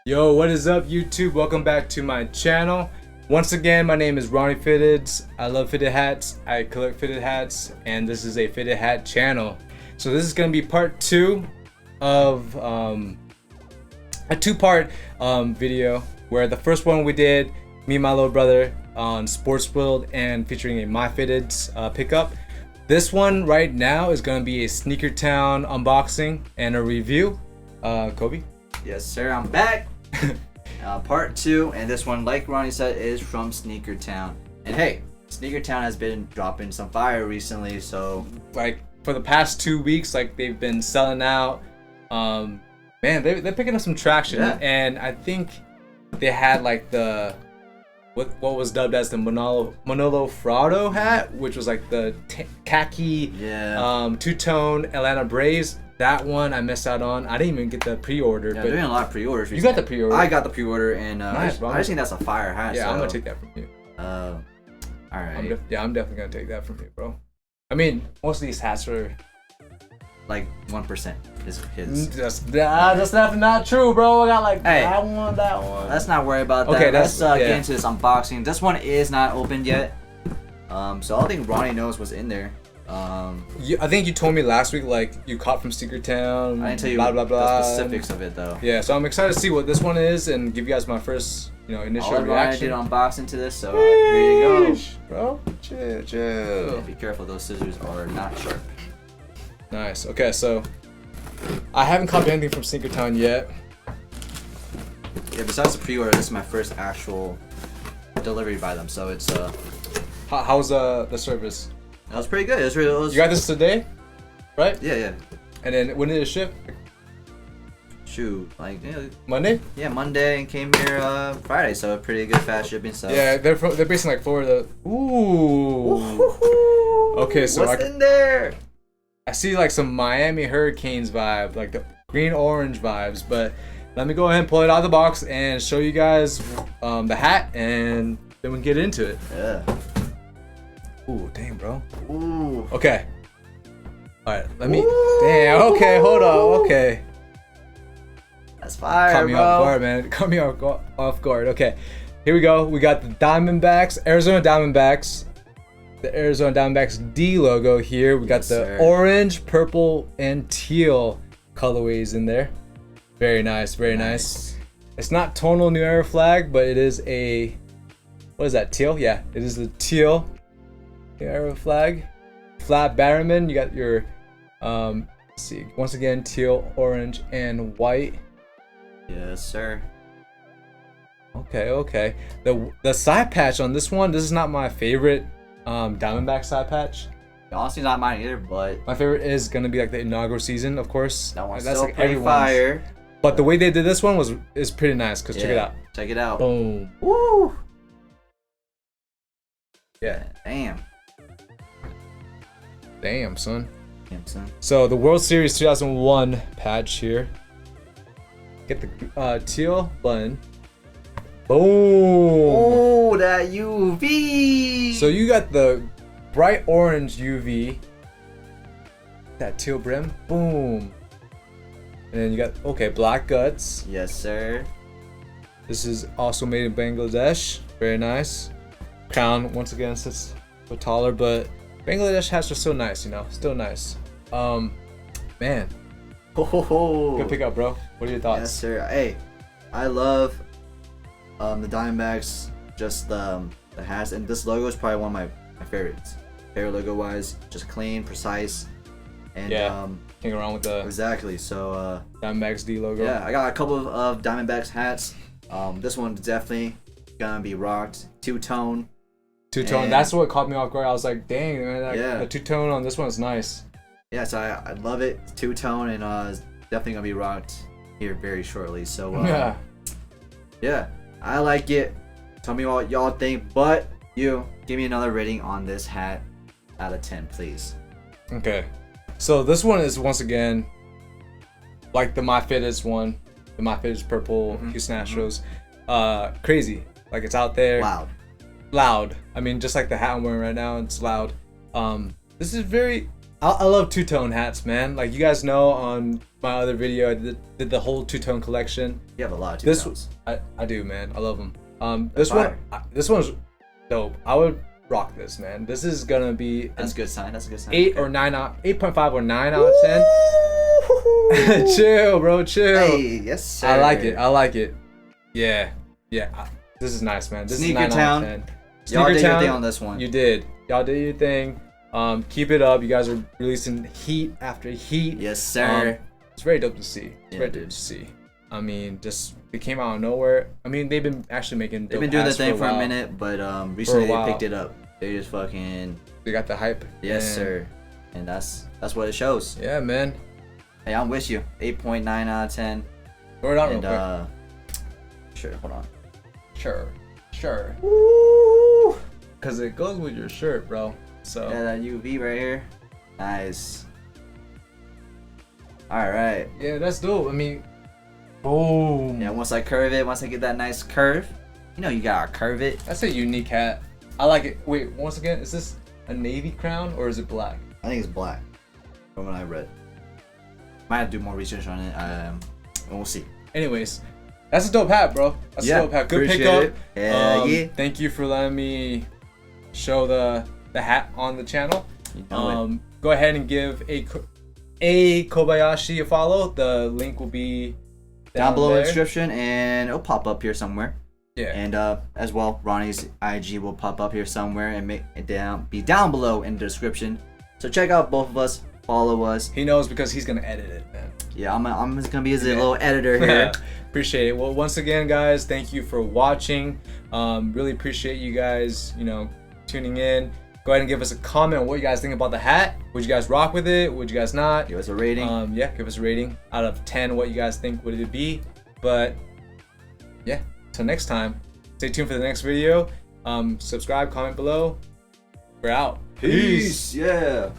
Yo, what is up, YouTube? Welcome back to my channel. Once again, my name is Ronnie Fitteds. I love fitted hats, I collect fitted hats, and this is a fitted hat channel. So this is gonna be part 2 of a two-part video, where the first one we did, me and my little brother on Sports World and featuring a My Fitteds pickup. This one right now is gonna be a Sneakertown unboxing and a review. Kobe? Yes, sir. I'm back. Part 2, and this one, like Ronnie said, is from Sneakertown. And hey, Sneakertown has been dropping some fire recently, so Like for the past 2 weeks, like they've been selling out. Man, they're picking up some traction, Yeah. and I think they had like the what was dubbed as the Manolo Fraudo hat, which was like the khaki two-tone Atlanta Braves. That one I missed out on. I didn't even get the pre-order. yeah, but they're doing a lot of pre-orders. you got the pre-order. I got the pre-order, and Nice, bro. I just think that's a fire hat. Yeah, so, I'm gonna take that from you. all right. I'm definitely gonna take that from you, bro. I mean, most of these hats are Like 1% is his. that's not true, bro. I got like Hey. that one. Let's not worry about that. Okay, Let's yeah. get into this unboxing. This one is not opened yet. So I don't think Ronnie knows what's in there. I think you told me last week, like you caught from Sneakertown. I didn't tell you blah blah blah. the specifics of it though. Yeah, so I'm excited to see what this one is and give you guys my first, initial All Ronnie reaction. did unboxing to this, so here you go. Sheesh, bro. Chill. Yeah, be careful, those scissors are not sharp. Nice. Okay, so I haven't copied anything from Sneakertown yet. Yeah, besides the pre-order, this is my first actual delivery by them, so it's How's the service? that was pretty good. It was You got this today, right? yeah. And then when did it ship? Shoot, like Monday? yeah, Monday, and came here Friday, so pretty good fast shipping stuff. Yeah, they're based in like Florida. Ooh. Okay, so what's in there? I see like some Miami Hurricanes vibe, like the green-orange vibes, but let me go ahead and pull it out of the box and show you guys the hat, and then we can get into it. Yeah. Ooh, damn, bro. Ooh. Okay. All right, let me. Ooh. Damn. Okay, hold on. Okay. That's fire, Caught me bro. off guard, man. Caught me off guard. Okay, here we go. We got the Diamondbacks, Arizona Diamondbacks. The Arizona Diamondbacks D logo here. We got Yes, the sir. orange, purple, and teal colorways in there. Very nice, very nice. It's not tonal New Era flag, but it is a, what is that, teal? Yeah, it is the teal New Era flag. Flat Batterman, you got your, let's see, once again, teal, orange, and white. Yes, sir. Okay. The side patch on this one, this is not my favorite Diamondback side patch. Honestly, not mine either, but My favorite is gonna be like the inaugural season, of course. that one's That's still like pretty everyone's. fire. But the way they did this one is pretty nice. Cause check it out. Check it out. Boom. Woo. Yeah. Damn, son. Damn, son. So the World Series 2001 patch here. Get the teal button. Boom. Oh, that UV. So you got the bright orange UV. That teal brim. Boom. And then you got, black guts. Yes, sir. This is also made in Bangladesh. Very nice. Crown, once again, sits a bit taller, but Bangladesh hats are so nice, still nice. Man, Oh, good pickup, bro. What are your thoughts? yes, sir. Hey, I love the Diamondbacks, just the hats, and this logo is probably one of my favorites. Favorite logo wise, just clean, precise, and Yeah. Can't go wrong with the exactly. So Diamondbacks D logo. yeah, I got a couple of Diamondbacks hats. This one's definitely gonna be rocked. Two-tone. Two-tone. And- That's what caught me off guard. I was like, dang, man, Yeah. the two-tone on this one is nice. Yeah, so I love it. It's two-tone, and it's definitely gonna be rocked here very shortly. So Yeah. yeah, I like it. Tell me what y'all think, but you give me another rating on this hat out of 10, please. Okay. So this one is once again like the My Fitteds one, the My Fitteds purple Houston Astros. Crazy. Like it's out there. Loud. I mean, just like the hat I'm wearing right now, it's loud. This is very, I love two-tone hats, man. Like you guys know on my other video, I did the whole two-tone collection. You have a lot of This two-tones. I do, man. I love them. Fire. This one's dope. I would rock this, man. This is gonna be That's a good sign. That's a good sign. 8.5 or 9 out of 10. Chill, bro. Chill. Hey, yes, sir. I like it. I like it. Yeah. This is nice, man. This is 9 out of 10. Y'all did your Sneakertown, thing on this one. You did. Y'all did your thing. Keep it up. You guys are releasing heat after heat. Yes, sir. It's very dope to see. It's Yeah, very dude. dope to see. I mean, just they came out of nowhere. I mean, they've been actually making. They've been doing their hats thing for a while. minute, but recently they while. picked it up. They just fucking They got the hype. yes, and- sir. And that's what it shows. Yeah, man. Hey, I'm with you. 8.9 out of 10. Word out real And quick. sure, hold on. Sure. Woo! Cause it goes with your shirt, bro. So Yeah, that UV right here. Nice. All right. yeah, that's dope. I mean, boom. Yeah, once I curve it, once I get that nice curve, you know you gotta curve it. That's a unique hat. I like it. Wait, once again, is this a navy crown or is it black? I think it's black. From what I read. Might have to do more research on it. And we'll see. Anyways, that's a dope hat, bro. That's Yeah, a dope hat. Good appreciate pickup. it. Yeah. Thank you for letting me show the hat on the channel. You know it. Go ahead and give a Kobayashi a follow. The link will be Down below in the there. description, and it'll pop up here somewhere. Yeah. And as well, Ronnie's IG will pop up here somewhere and be down below in the description. So check out both of us, follow us. He knows because he's gonna edit it, man. Yeah, I'm just gonna be his little editor here. Appreciate it. Well, once again, guys, thank you for watching. Really appreciate you guys, tuning in. Go ahead and give us a comment on what you guys think about the hat. Would you guys rock with it? Would you guys not? Give us a rating. Give us a rating out of 10. What you guys think would it be? But yeah, till next time. Stay tuned for the next video. Subscribe, comment below. We're out. Peace. Yeah.